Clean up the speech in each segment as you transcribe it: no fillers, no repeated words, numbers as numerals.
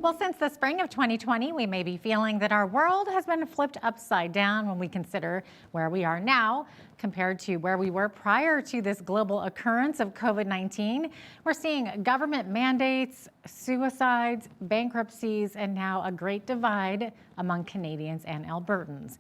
Well, since the spring of 2020, we may be feeling that our world has been flipped upside down when we consider where we are now compared to where we were prior to this global occurrence of COVID-19. We're seeing government mandates, suicides, bankruptcies, and now a great divide among Canadians and Albertans.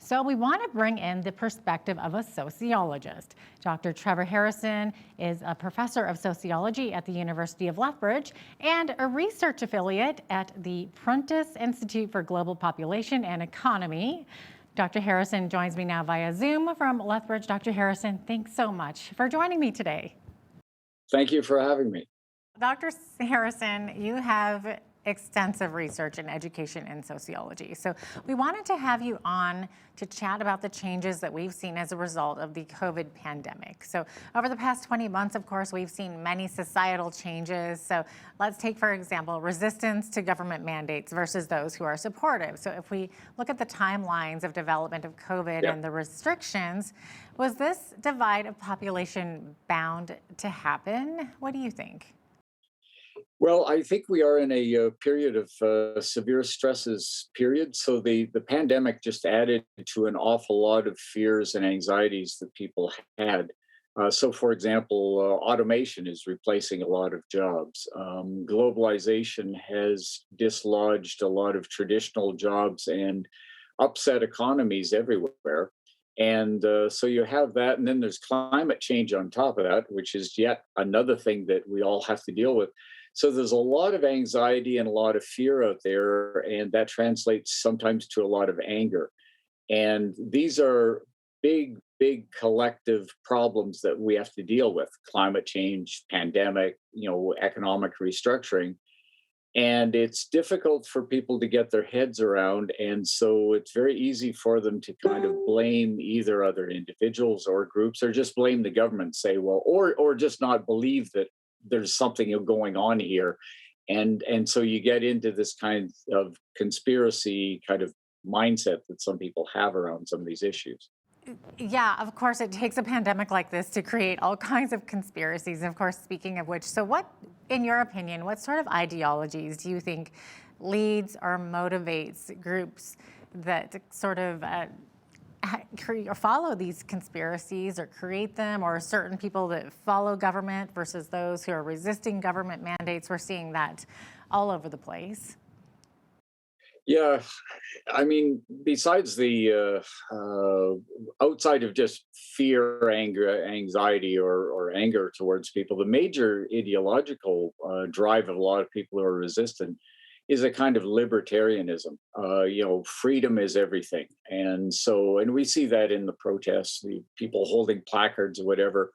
So we want to bring in the perspective of a sociologist. Dr. Trevor Harrison is a professor of sociology at the University of Lethbridge and a research affiliate at the Prentice Institute for Global Population and Economy. Dr. Harrison joins me now via Zoom from Lethbridge. Dr. Harrison, thanks so much for joining me today. Thank you for having me. Dr. Harrison, you have extensive research in education and sociology. So we wanted to have you on to chat about the changes that we've seen as a result of the COVID pandemic. So over the past 20 months, of course, we've seen many societal changes. So let's take, for example, resistance to government mandates versus those who are supportive. So if we look at the timelines of development of COVID and the restrictions, was this divide of population bound to happen? What do you think? Well, I think we are in a period of severe stresses period. So the pandemic just added to an awful lot of fears and anxieties that people had. So, for example, automation is replacing a lot of jobs. Globalization has dislodged a lot of traditional jobs and upset economies everywhere. And so you have that. And then there's climate change on top of that, which is yet another thing that we all have to deal with. So there's a lot of anxiety and a lot of fear out there, and that translates sometimes to a lot of anger. And these are big collective problems that we have to deal with: climate change, pandemic, economic restructuring. And it's difficult for people to get their heads around. And so it's very easy for them to kind of blame either other individuals or groups, or just blame the government, say, well, or just not believe that there's something going on here. And so you get into this kind of conspiracy kind of mindset that some people have around some of these issues. Yeah, of course, it takes a pandemic like this to create all kinds of conspiracies. Of course, speaking of which, so what, in your opinion, what sort of ideologies do you think leads or motivates groups that sort of or follow these conspiracies or create them, or certain people that follow government versus those who are resisting government mandates? We're seeing that all over the place. Yeah, I mean, besides the outside of just fear, anger, anxiety, or anger towards people, the major ideological drive of a lot of people who are resistant is a kind of libertarianism. Freedom is everything, and we see that in the protests, the people holding placards or whatever,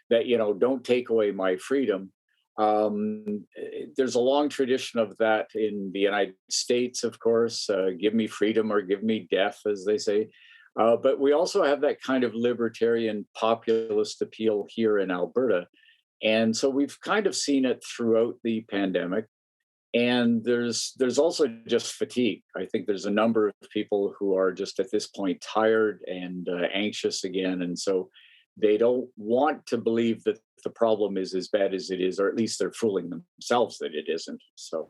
that don't take away my freedom. There's a long tradition of that in the United States, of course. Give me freedom or give me death, as they say. But we also have that kind of libertarian populist appeal here in Alberta. And so we've kind of seen it throughout the pandemic. And there's also just fatigue. I think there's a number of people who are just at this point tired and anxious again. And so they don't want to believe that the problem is as bad as it is, or at least they're fooling themselves that it isn't. So,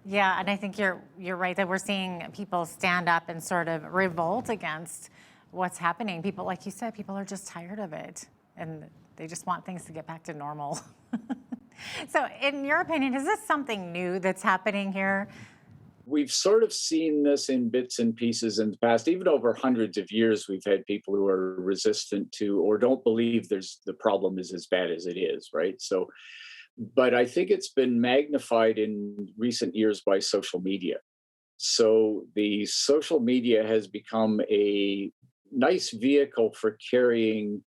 yeah, and I think you're right that we're seeing people stand up and sort of revolt against what's happening. People, like you said, people are just tired of it, and they just want things to get back to normal. So, in your opinion, is this something new that's happening here? We've sort of seen this in bits and pieces in the past. Even over hundreds of years, we've had people who are resistant to or don't believe the problem is as bad as it is, right? So, but I think it's been magnified in recent years by social media. So the social media has become a nice vehicle for carrying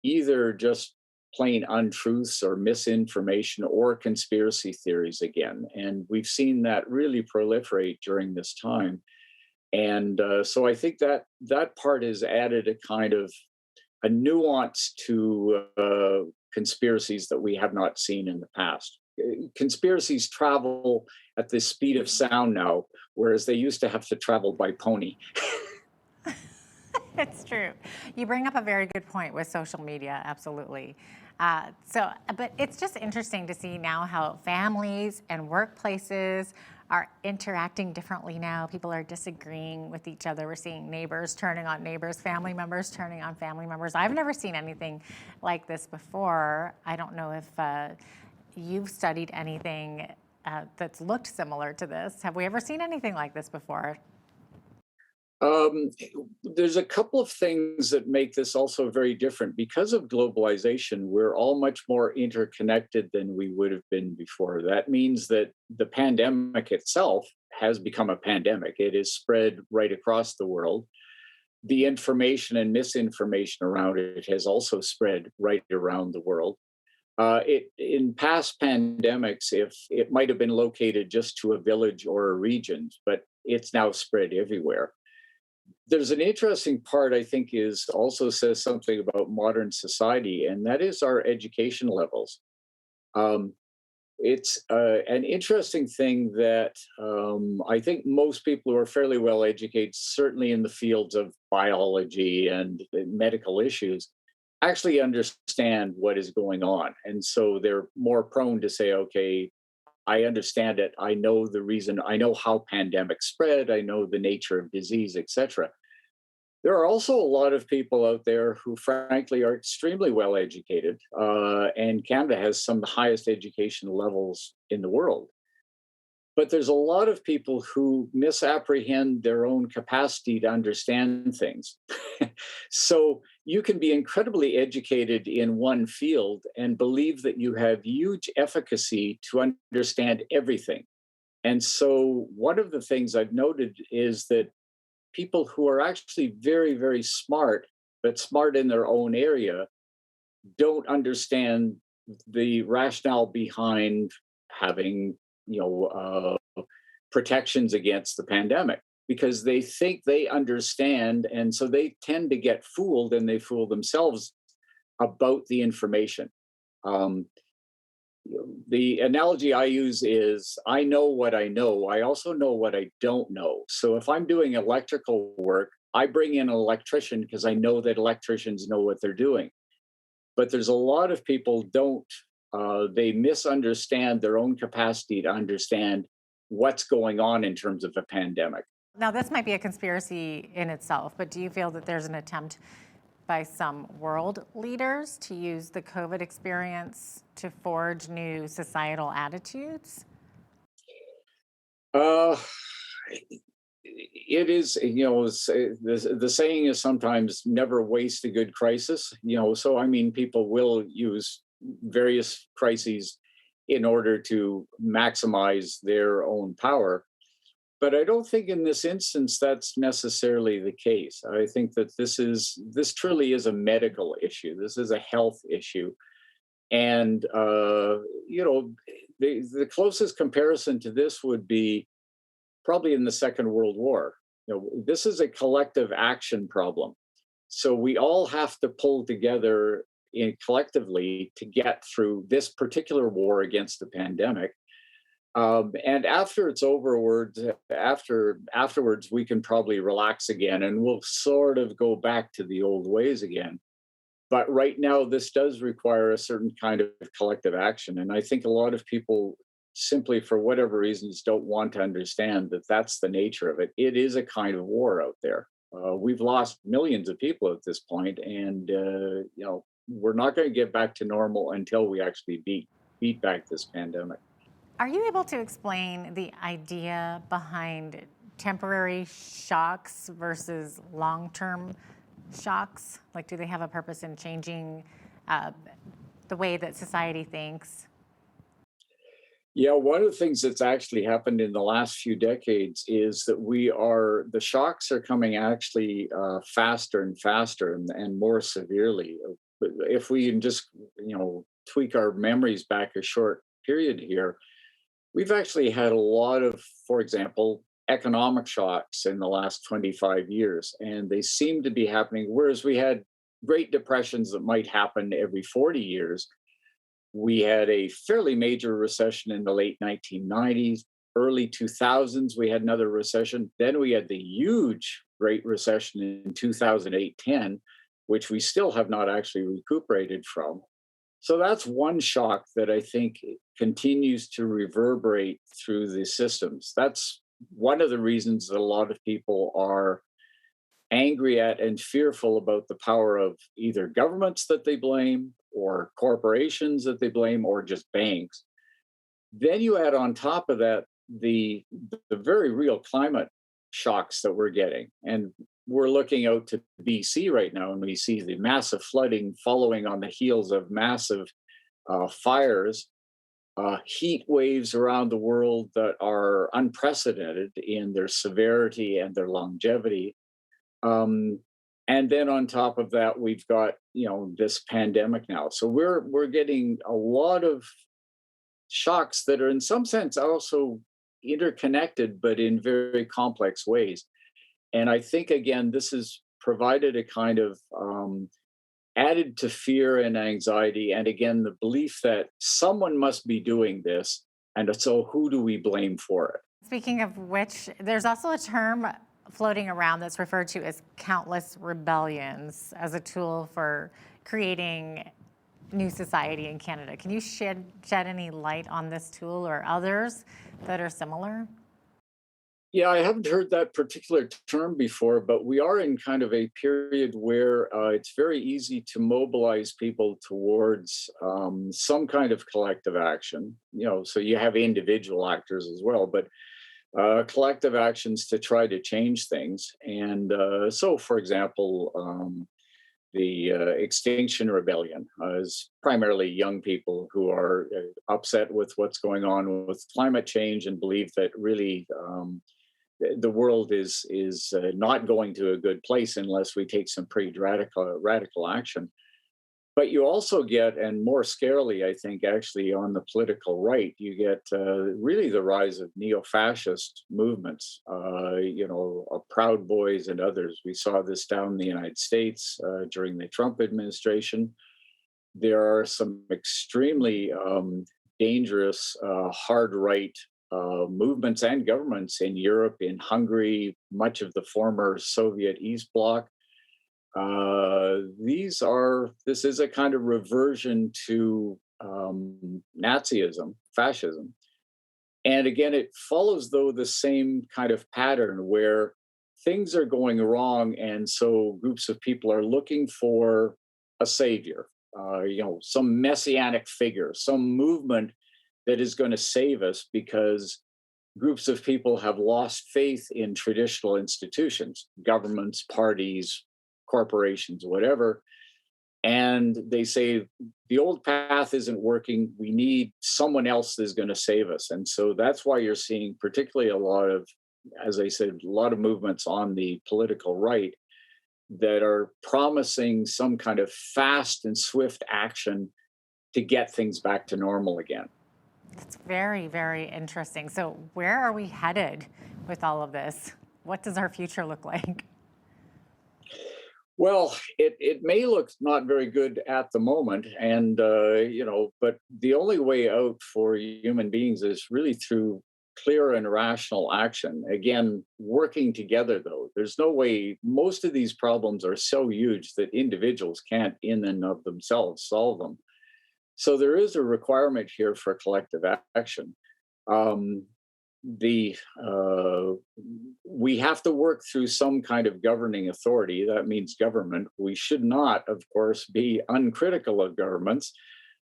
either just plain untruths or misinformation or conspiracy theories again. And we've seen that really proliferate during this time. And so I think that part has added a kind of a nuance to conspiracies that we have not seen in the past. Conspiracies travel at the speed of sound now, whereas they used to have to travel by pony. It's true. You bring up a very good point with social media, absolutely. But it's just interesting to see now how families and workplaces are interacting differently now. People are disagreeing with each other. We're seeing neighbors turning on neighbors, family members turning on family members. I've never seen anything like this before. I don't know if you've studied anything that's looked similar to this. Have we ever seen anything like this before? Um, there's a couple of things that make this also very different. Because of globalization, we're all much more interconnected than we would have been before. That means that the pandemic itself has become a pandemic. It is spread right across the world. The information and misinformation around it has also spread right around the world. In past pandemics, if it might have been located just to a village or a region, but it's now spread everywhere. There's an interesting part, I think, is also says something about modern society, and that is our education levels. Um, it's an interesting thing that I think most people who are fairly well educated, certainly in the fields of biology and medical issues, actually understand what is going on. And so they're more prone to say, okay, I understand it. I know the reason, I know how pandemics spread, I know the nature of disease, etc. There are also a lot of people out there who, frankly, are extremely well educated, and Canada has some of the highest education levels in the world. But there's a lot of people who misapprehend their own capacity to understand things. So you can be incredibly educated in one field and believe that you have huge efficacy to understand everything. And so one of the things I've noted is that people who are actually very, very smart, but smart in their own area, don't understand the rationale behind having, you know, protections against the pandemic because they think they understand, and so they tend to get fooled, and they fool themselves about the information. Um, the analogy I use is I know what I know. I also know what I don't know. So if I'm doing electrical work, I bring in an electrician because I know that electricians know what they're doing. But there's a lot of people don't, they misunderstand their own capacity to understand what's going on in terms of a pandemic. Now, this might be a conspiracy in itself, but do you feel that there's an attempt by some world leaders to use the COVID experience to forge new societal attitudes? Uh, it is, you know, the saying is sometimes never waste a good crisis, you know. So, I mean, people will use various crises in order to maximize their own power. But I don't think in this instance that's necessarily the case. I think that this truly is a medical issue. This is a health issue, and you know, the closest comparison to this would be probably in the Second World War. You know, this is a collective action problem. So we all have to pull together collectively to get through this particular war against the pandemic. And after it's afterwards, we can probably relax again, and we'll sort of go back to the old ways again. But right now, this does require a certain kind of collective action, and I think a lot of people simply, for whatever reasons, don't want to understand that that's the nature of it. It is a kind of war out there. We've lost millions of people at this point, and you know, we're not going to get back to normal until we actually beat back this pandemic. Are you able to explain the idea behind temporary shocks versus long term shocks? Like, do they have a purpose in changing uh, the way that society thinks? Yeah, one of the things that's actually happened in the last few decades is that the shocks are coming actually faster and faster and more severely. If we can just, you know, tweak our memories back a short period here, we've actually had a lot of, for example, economic shocks in the last 25 years, and they seem to be happening, whereas we had Great Depressions that might happen every 40 years. We had a fairly major recession in the late 1990s, early 2000s. We had another recession. Then we had the huge Great Recession in 2008 10, which we still have not actually recuperated from. So that's one shock that I think continues to reverberate through the systems. That's one of the reasons that a lot of people are angry at and fearful about the power of either governments that they blame or corporations that they blame or just banks. Then you add on top of that the very real climate shocks that we're getting. And we're looking out to BC right now and we see the massive flooding following on the heels of massive fires, heat waves around the world that are unprecedented in their severity and their longevity. Um, and then on top of that, we've got this pandemic now. So we're getting a lot of shocks that are in some sense also interconnected, but in very complex ways. And I think again, this has provided a kind of added to fear and anxiety, and again, the belief that someone must be doing this. And so, who do we blame for it? Speaking of which, there's also a term floating around that's referred to as countless rebellions as a tool for creating new society in Canada. Can you shed any light on this tool or others that are similar? Yeah, I haven't heard that particular term before, but we are in kind of a period where it's very easy to mobilize people towards some kind of collective action. So you have individual actors as well, but collective actions to try to change things. And so, for example, the Extinction Rebellion is primarily young people who are upset with what's going on with climate change and believe that really the world is not going to a good place unless we take some pretty radical action. But you also get, and more scarily, I think, actually on the political right, you get really the rise of neo-fascist movements. Proud Boys and others. We saw this down in the United States during the Trump administration. There are some extremely dangerous hard right movements and governments in Europe, in Hungary, much of the former Soviet East Bloc. This is a kind of reversion to Nazism, fascism. And again, it follows, though, the same kind of pattern where things are going wrong. And so groups of people are looking for a savior, some messianic figure, some movement that is going to save us because groups of people have lost faith in traditional institutions, governments, parties, corporations, whatever. And they say the old path isn't working. We need someone else that's going to save us. And so that's why you're seeing particularly a lot of, as I said, a lot of movements on the political right that are promising some kind of fast and swift action to get things back to normal again. It's very, very interesting. So, where are we headed with all of this? What does our future look like? Well, it may look not very good at the moment, and but the only way out for human beings is really through clear and rational action. Again, working together, though. There's no way. Most of these problems are so huge that individuals can't, in and of themselves, solve them. So there is a requirement here for collective action. Um, the We have to work through some kind of governing authority. That means government. We should not, of course, be uncritical of governments.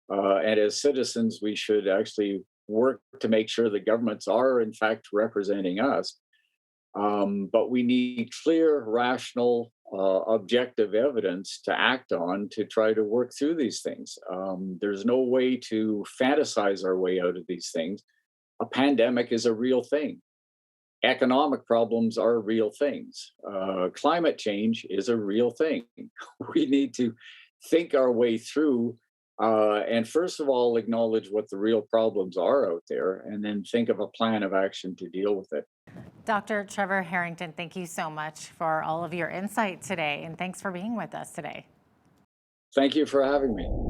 And as citizens, we should actually work to make sure that governments are, in fact, representing us. But we need clear, rational, objective evidence to act on to try to work through these things. There's no way to fantasize our way out of these things. A pandemic is a real thing. Economic problems are real things. Climate change is a real thing. We need to think our way through and first of all, acknowledge what the real problems are out there, and then think of a plan of action to deal with it. Dr. Trevor Harrington, thank you so much for all of your insight today, and thanks for being with us today. Thank you for having me.